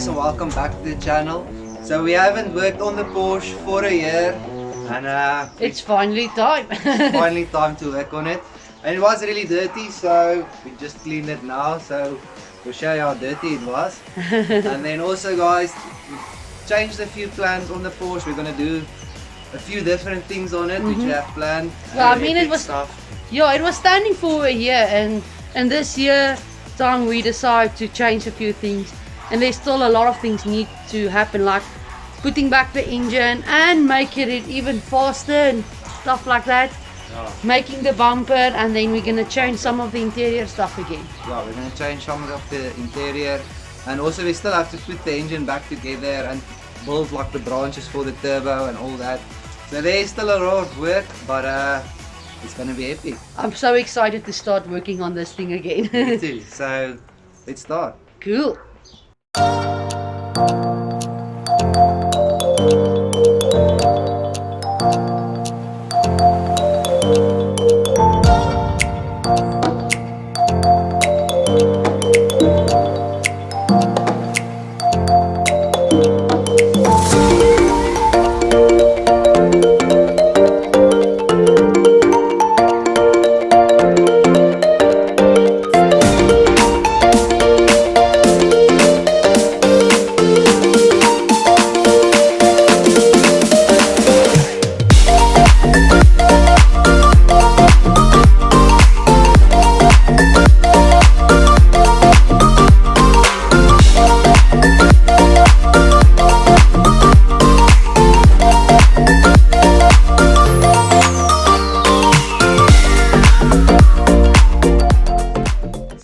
guys, and welcome back to the channel. So we haven't worked on the Porsche for a year, and it's finally time. finally time to work on it. And it was really dirty, so we just cleaned it now, so we'll show you how dirty it was. And then also guys, we changed a few plans on the Porsche. We're gonna do a few different things on it which we have planned. Well, I mean, it was it was standing for a year, and this year time we decided to change a few things, and there's still a lot of things need to happen, like putting back the engine and making it even faster and stuff like that. Making the bumper, and then we're gonna change some of the interior stuff again. Yeah, we're gonna change some of the interior, and also we still have to put the engine back together and build like the branches for the turbo and all that. So there's still a lot of work, but it's gonna be epic. I'm so excited to start working on this thing again. Me too. So let's start. Cool.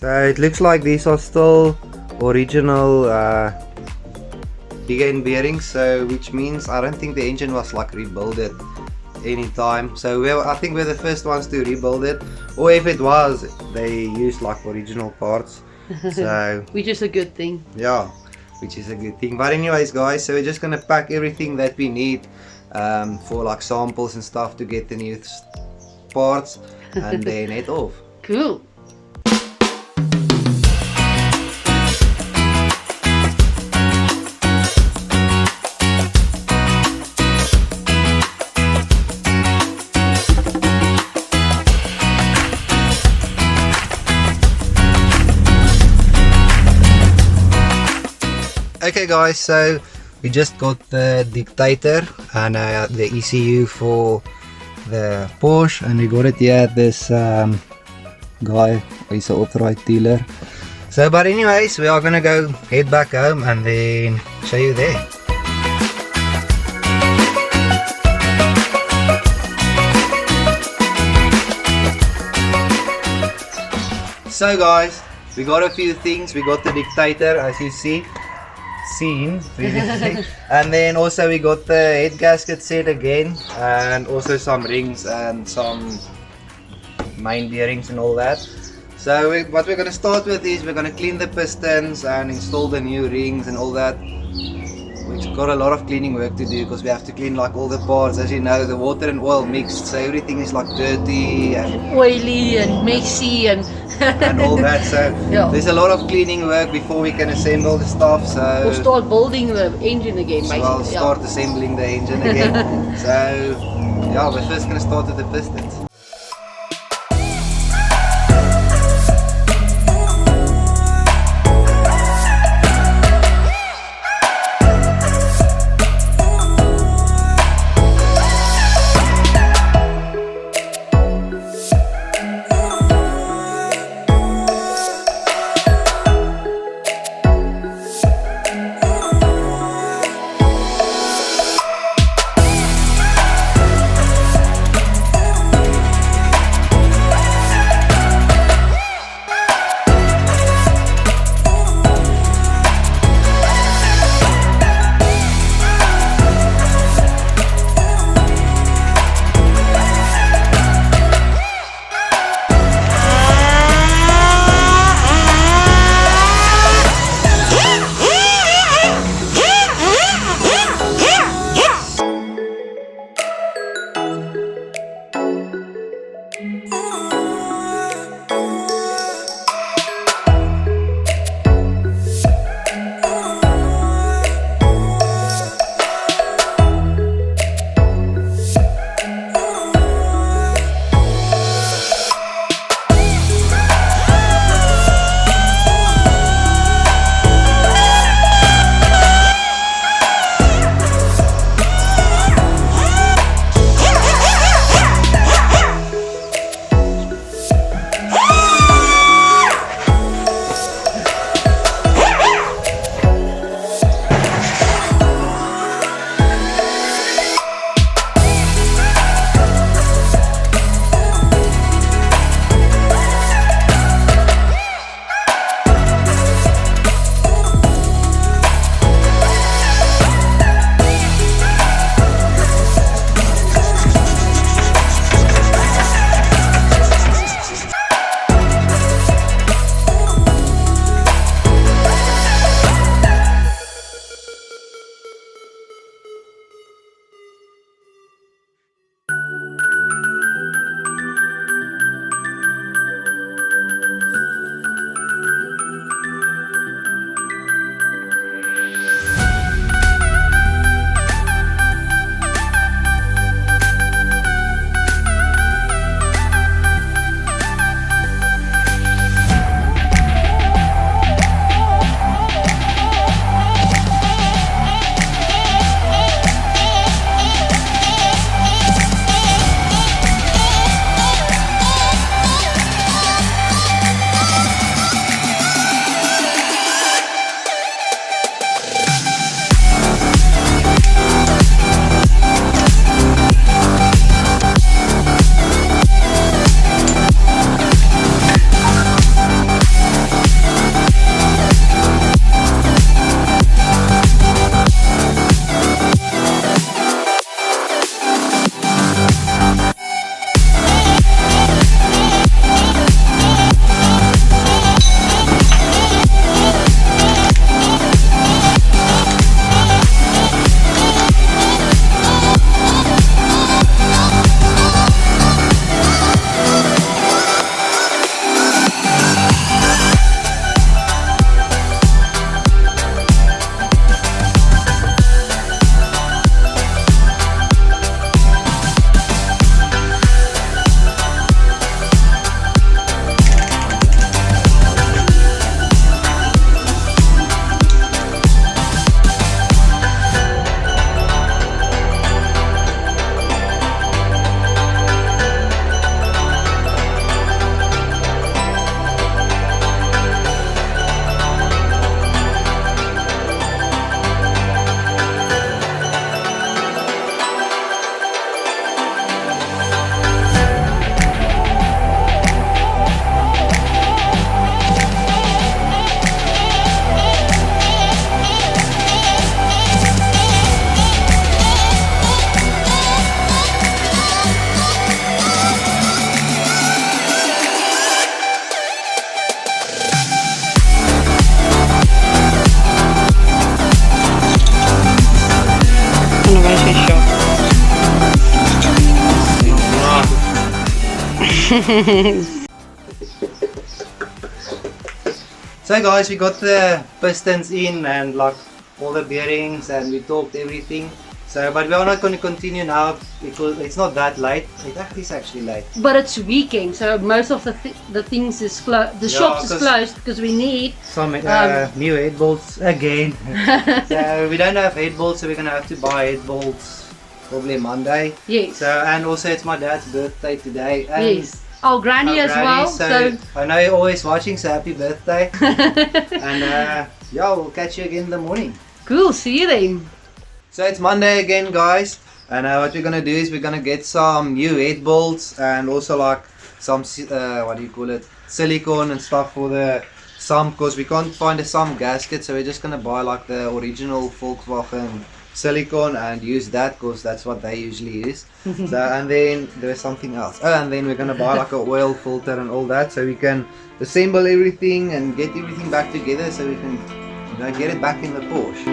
So it looks like these are still original big end bearings, so which means I don't think the engine was like rebuilt any time. So I think we're the first ones to rebuild it, or if it was, they used like original parts. So which is a good thing. Yeah, which is a good thing. But anyways guys, so we're just gonna pack everything that we need for like samples and stuff to get the new parts, and then head off. Cool. Okay guys, so we just got the dictator and the ECU for the Porsche, and we got it here at this guy. He's an authorized dealer. So but anyways, we are gonna go head back home and then show you there. So guys, we got a few things. We got the dictator, as you see. And then also we got the head gasket set again, and also some rings and some main bearings and all that. So what we're going to start with is we're going to clean the pistons and install the new rings and all that. We've got a lot of cleaning work to do because we have to clean like all the parts. As you know, the water and oil mixed, so everything is like dirty and oily and messy and and all that. So yeah, there's a lot of cleaning work before we can assemble the stuff. So we'll start building the engine again, basically. We'll start assembling the engine again. So yeah, we're first gonna start with the pistons. So guys, we got the pistons in and like all the bearings, and we talked everything. So, but we are not going to continue now because it's not that late. It is actually late. But it's weekend, so most of the things is closed. The shops is closed because we need some new head bolts again. So we don't have head bolts, so we're gonna have to buy head bolts probably Monday. Yes. So, and also it's my dad's birthday today. And yes. Our granny as well. So I know you're always watching, so happy birthday. And yeah, we'll catch you again in the morning. Cool. See you then. So it's Monday again, guys, and what we're gonna do is we're gonna get some new head bolts and also like some what do you call it, silicone and stuff for the sump, because we can't find a sump gasket, so we're just gonna buy like the original Volkswagen silicone and use that because that's what they usually use. So, and then there's something else. Oh, and then we're gonna buy like a oil filter and all that, so we can assemble everything and get everything back together, so we can, you know, get it back in the Porsche.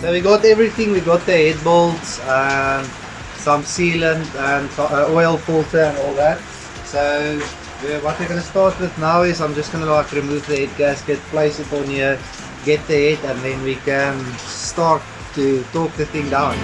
So we got everything, we got the head bolts, some sealant and oil filter and all that. So what we're going to start with now is I'm just going to like remove the head gasket, place it on here, get the head, and then we can start to torque the thing down.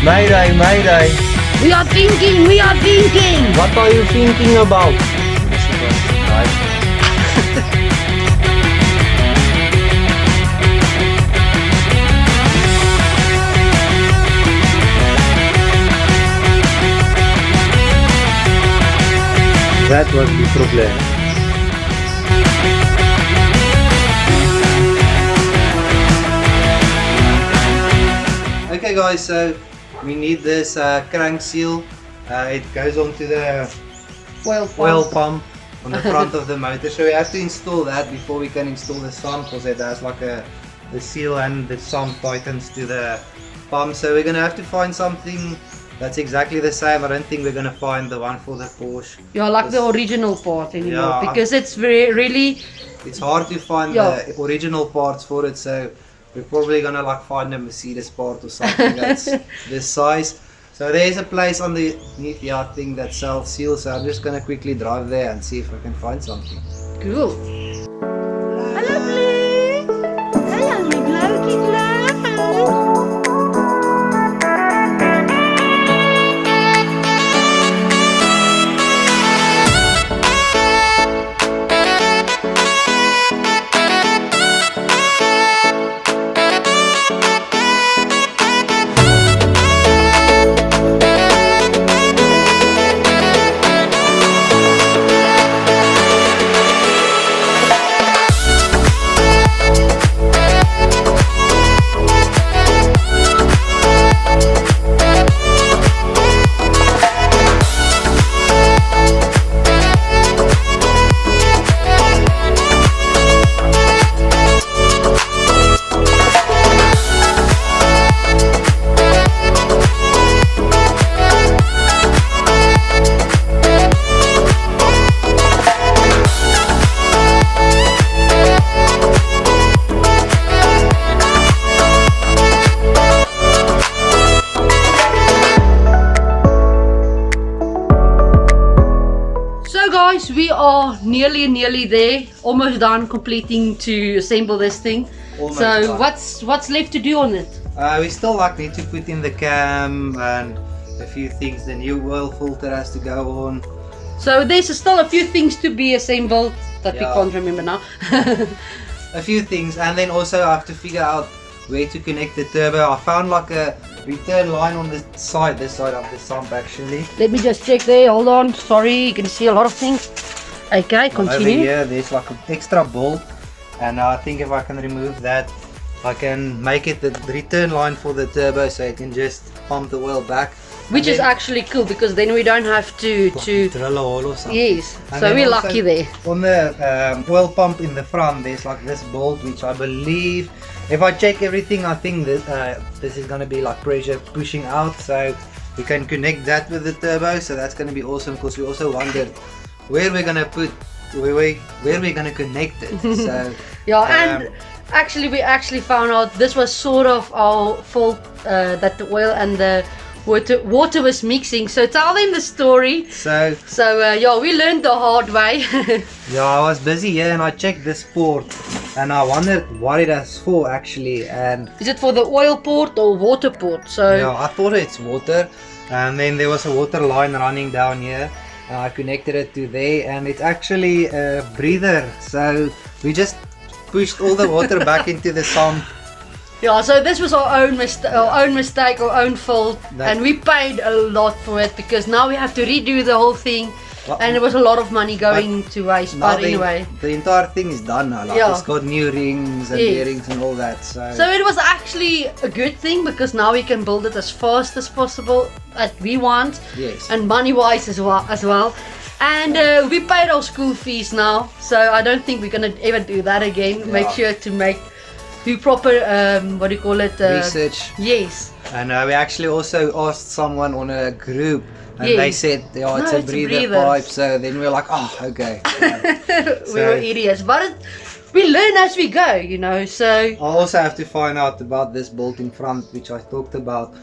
Mayday, mayday. We are thinking, we are thinking. What are you thinking about? That was the problem. Okay guys, so we need this crank seal. It goes onto the oil pump on the front of the motor, so we have to install that before we can install the sump, because it has like the seal and the sump tightens to the pump. So we're gonna have to find something that's exactly the same. I don't think we're gonna find the one for the Porsche. Yeah, like the original part anymore, because it's really it's hard to find the original parts for it, so we're probably gonna like find a Mercedes part or something that's this size. So there's a place underneath the thing that sells seals, so I'm just gonna quickly drive there and see if I can find something. Cool. Hello Blue! Hello my blokey love! We are nearly there, almost done completing to assemble this thing. Almost so done. what's left to do on it? We still like need to put in the cam and a few things. The new oil filter has to go on. So there's still a few things to be assembled that we can't remember now. A few things, and then also I have to figure out where to connect the turbo. I found like a return line on this side of the sump actually. Let me just check there, hold on, sorry, you can see a lot of things. Okay, continue. Over here there's like an extra bolt, and I think if I can remove that, I can make it the return line for the turbo, so it can just pump the oil back. Which is actually cool, because then we don't have to drill a hole or something. Yes, and so we're lucky there. On the oil pump in the front there's like this bolt, which I believe, if I check everything, I think this is gonna be like pressure pushing out, so we can connect that with the turbo. So that's gonna be awesome, because we also wondered where we're gonna put where we're gonna connect it. So and actually we found out this was sort of our fault, that the oil and the water was mixing. So tell them the story. So we learned the hard way. Yeah, I was busy here and I checked this port and I wondered what it is for actually. And is it for the oil port or water port? So yeah, I thought it's water, and then there was a water line running down here and I connected it to there, and it's actually a breather, so we just pushed all the water back into the sump. Yeah, so this was our own mistake, our own fault, and we paid a lot for it, because now we have to redo the whole thing, and it was a lot of money going to waste. But anyway, the entire thing is done now. Like it's got new rings and bearings and all that. So it was actually a good thing, because now we can build it as fast as possible that we want, and money-wise as well. And we paid our school fees now, so I don't think we're gonna ever do that again. Yeah. Make sure to do proper research. Yes. And we actually also asked someone on a group, and they said, it's a breather pipe. So then we were like, oh, okay. We were idiots, but we learn as we go, you know. So I also have to find out about this bolt in front, which I talked about,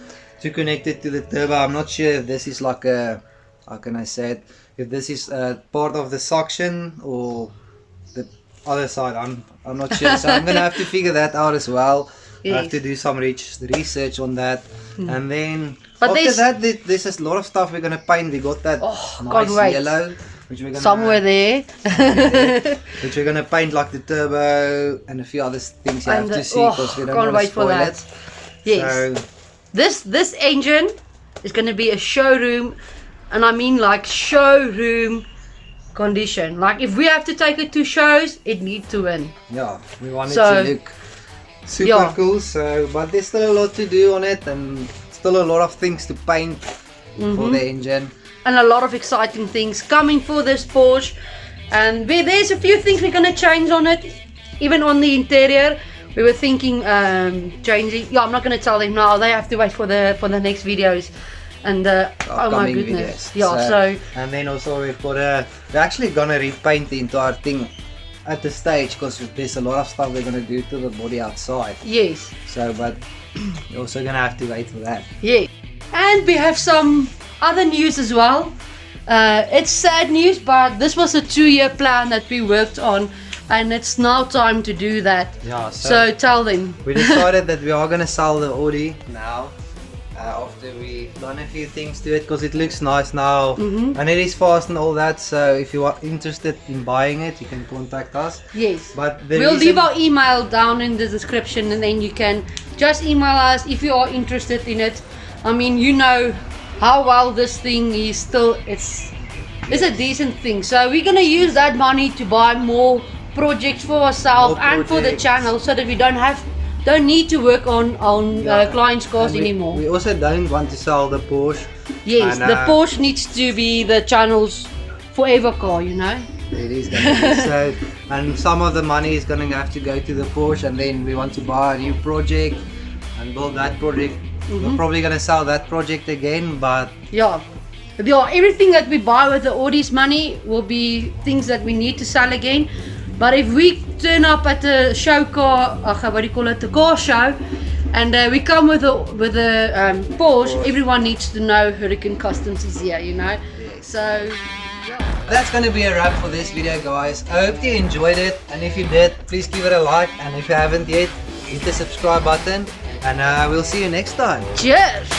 to connect it to the turbo. I'm not sure if this is like a, how can I say it, if this is part of the suction or the other side. I'm not sure, so I'm gonna have to figure that out as well. I have to do some research on that, and then after that there's a lot of stuff we're gonna paint. We got that nice yellow, which we're gonna somewhere there, which we're gonna paint like the turbo and a few other things you have to see, because we don't want to spoil it. Yes. So this engine is gonna be a showroom, and I mean like showroom condition. Like if we have to take it to shows, it needs to win. Yeah, we want it to look super Yeah. cool. So, but there's still a lot to do on it, and still a lot of things to paint for the engine. And a lot of exciting things coming for this Porsche. And there's a few things we're gonna change on it, even on the interior. We were thinking changing. Yeah, I'm not gonna tell them now. They have to wait for the next videos. And oh my Upcoming goodness, videos. yeah. So and then also we've got we're actually gonna repaint the entire thing at the stage, because there's a lot of stuff we're gonna do to the body outside. yes, So, but you're also gonna have to wait for that. yeah. And we have some other news as well. It's sad news, but this was a 2-year plan that we worked on, and it's now time to do that. Yeah. So tell them. We decided that we are gonna sell the Audi now. After we've done a few things to it, because it looks nice now, and it is fast and all that. So if you are interested in buying it, you can contact us. Yes. But We'll leave our email down in the description, and then you can just email us if you are interested in it. I mean, you know how well this thing is still. It's a decent thing. So we're gonna use that money to buy more projects for ourselves More and for the projects. channel, so that we don't need to work on clients' cars And anymore. We also don't want to sell the Porsche. Yes, And, the Porsche needs to be the channel's forever car, you know. It is gonna be so, and some of the money is gonna have to go to the Porsche, and then we want to buy a new project and build that project. We're probably gonna sell that project again, but Yeah. Yeah, everything that we buy with the Audi's money will be things that we need to sell again. But if we turn up at the show car, what do you call it, the car show, and we come with a Porsche, everyone needs to know Hurricane Customs is here, you know. Yes. So yeah. that's gonna be a wrap for this video, guys. I hope you enjoyed it, and if you did, please give it a like, and if you haven't yet, hit the subscribe button, and we'll see you next time. Cheers.